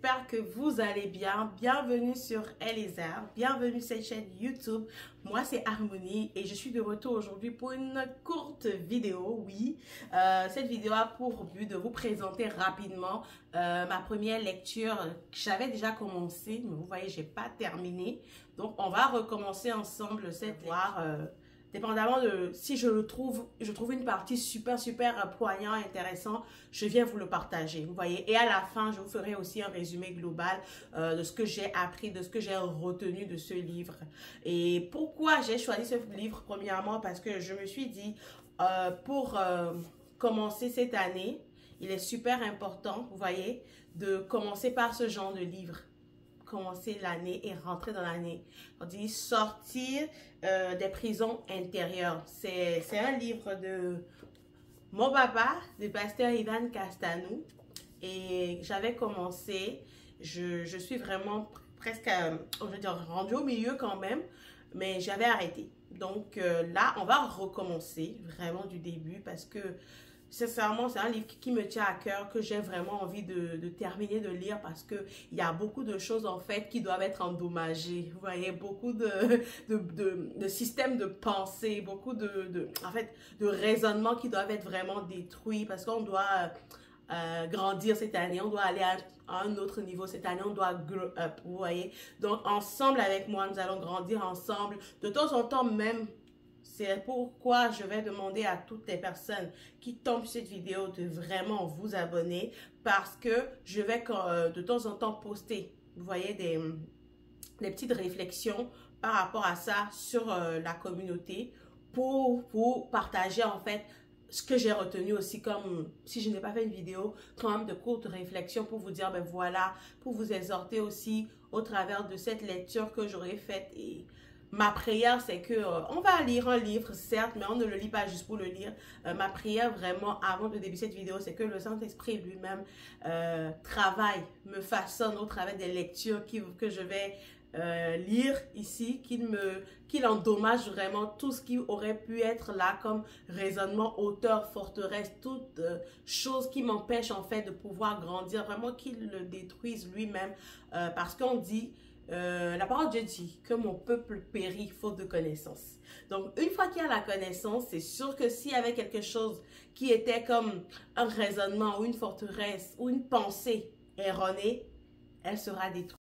j'espère que vous allez bien. Bienvenue sur Eliezer, bienvenue sur cette chaîne YouTube. Moi c'est Harmonie et je suis de retour aujourd'hui pour une courte vidéo, oui. Cette vidéo a pour but de vous présenter rapidement ma première lecture que j'avais déjà commencé, mais vous voyez, j'ai pas terminé. Donc on va recommencer ensemble cette voir. Dépendamment de si je trouve une partie super poignant, intéressant, je viens vous le partager, vous voyez. Et à la fin, je vous ferai aussi un résumé global de ce que j'ai appris, de ce que j'ai retenu de ce livre. Et pourquoi j'ai choisi ce livre? Premièrement, parce que je me suis dit, pour commencer cette année, il est super important, vous voyez, de commencer par ce genre de livre. Commencer l'année et rentrer dans l'année. On dit sortir des prisons intérieures. C'est un livre de mon papa, de pasteur Ivan Castanou. Et j'avais commencé, je suis vraiment presque, je veux dire, rendue au milieu quand même, mais j'avais arrêté. Donc là, on va recommencer vraiment du début parce que sincèrement, c'est un livre qui me tient à cœur, que j'ai vraiment envie de terminer de lire parce qu'il y a beaucoup de choses en fait qui doivent être endommagées. Vous voyez, beaucoup de systèmes de pensée, beaucoup en fait, de raisonnements qui doivent être vraiment détruits parce qu'on doit grandir cette année, on doit aller à un autre niveau cette année, on doit grow up, vous voyez. Donc, ensemble avec moi, nous allons grandir ensemble. De temps en temps même, c'est pourquoi je vais demander à toutes les personnes qui tombent sur cette vidéo de vraiment vous abonner parce que je vais de temps en temps poster, vous voyez, des petites réflexions par rapport à ça sur la communauté pour vous partager en fait ce que j'ai retenu aussi, comme si je n'ai pas fait une vidéo, quand même de courtes réflexions pour vous dire, ben voilà, pour vous exhorter aussi au travers de cette lecture que j'aurais faite. Et ma prière, c'est que on va lire un livre, certes, mais on ne le lit pas juste pour le lire. Ma prière, vraiment, avant de débuter cette vidéo, c'est que le Saint-Esprit lui-même travaille, me façonne au travers des lectures que je vais lire ici, qu'il endommage vraiment tout ce qui aurait pu être là comme raisonnement, auteur, forteresse, toute chose qui m'empêche en fait de pouvoir grandir, vraiment qu'il le détruise lui-même, parce qu'on dit, la parole de Dieu dit que mon peuple périt faute de connaissance. Donc, une fois qu'il y a la connaissance, c'est sûr que s'il y avait quelque chose qui était comme un raisonnement ou une forteresse ou une pensée erronée, elle sera détruite.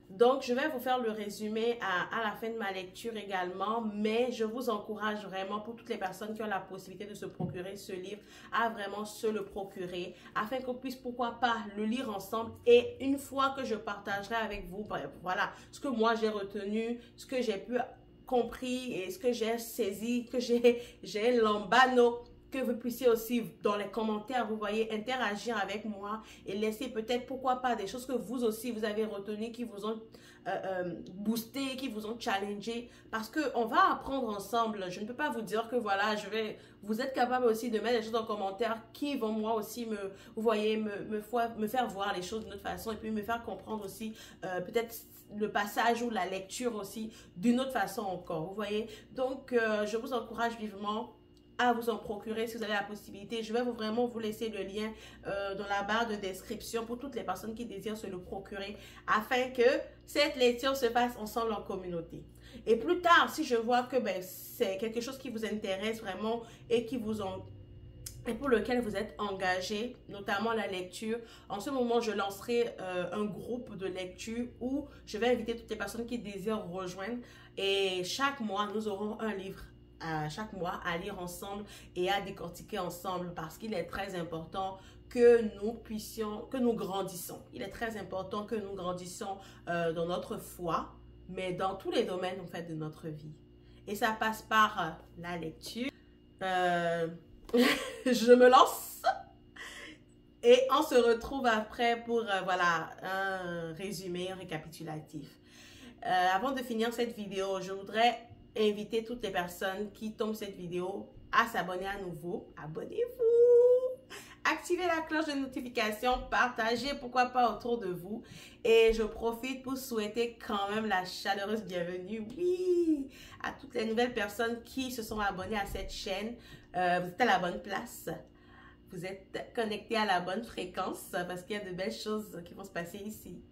Donc, je vais vous faire le résumé à la fin de ma lecture également, mais je vous encourage vraiment pour toutes les personnes qui ont la possibilité de se procurer ce livre, à vraiment se le procurer, afin qu'on puisse, pourquoi pas, le lire ensemble. Et une fois que je partagerai avec vous, voilà, ce que moi j'ai retenu, ce que j'ai pu compris et ce que j'ai saisi, que j'ai lambano, que vous puissiez aussi dans les commentaires, vous voyez, interagir avec moi et laisser peut-être, pourquoi pas, des choses que vous aussi vous avez retenues, qui vous ont boosté, qui vous ont challengé, parce qu'on va apprendre ensemble. Je ne peux pas vous dire que voilà, vous êtes capable aussi de mettre des choses en commentaire qui vont moi aussi vous voyez, me faire voir les choses d'une autre façon et puis me faire comprendre aussi peut-être le passage ou la lecture aussi d'une autre façon encore, vous voyez. Donc, je vous encourage vivement à vous en procurer si vous avez la possibilité. Je vais vraiment vous laisser le lien dans la barre de description pour toutes les personnes qui désirent se le procurer afin que cette lecture se fasse ensemble en communauté. Et plus tard, si je vois que c'est quelque chose qui vous intéresse vraiment et et pour lequel vous êtes engagé, notamment la lecture, en ce moment, je lancerai un groupe de lecture où je vais inviter toutes les personnes qui désirent rejoindre et chaque mois, nous aurons un livre chaque mois à lire ensemble et à décortiquer ensemble parce qu'il est très important que nous grandissons. Il est très important que nous grandissons dans notre foi, mais dans tous les domaines en fait de notre vie. Et ça passe par la lecture. Je me lance et on se retrouve après pour voilà, un résumé, un récapitulatif. Avant de finir cette vidéo, je voudrais inviter toutes les personnes qui tombent cette vidéo à s'abonner à nouveau. Abonnez-vous! Activez la cloche de notification, partagez pourquoi pas autour de vous. Et je profite pour souhaiter quand même la chaleureuse bienvenue, oui, à toutes les nouvelles personnes qui se sont abonnées à cette chaîne. Vous êtes à la bonne place. vous êtes connecté à la bonne fréquence parce qu'il y a de belles choses qui vont se passer ici.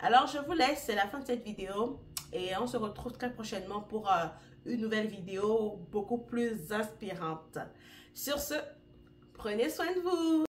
Alors, je vous laisse, c'est la fin de cette vidéo et on se retrouve très prochainement pour une nouvelle vidéo beaucoup plus inspirante. Sur ce, prenez soin de vous.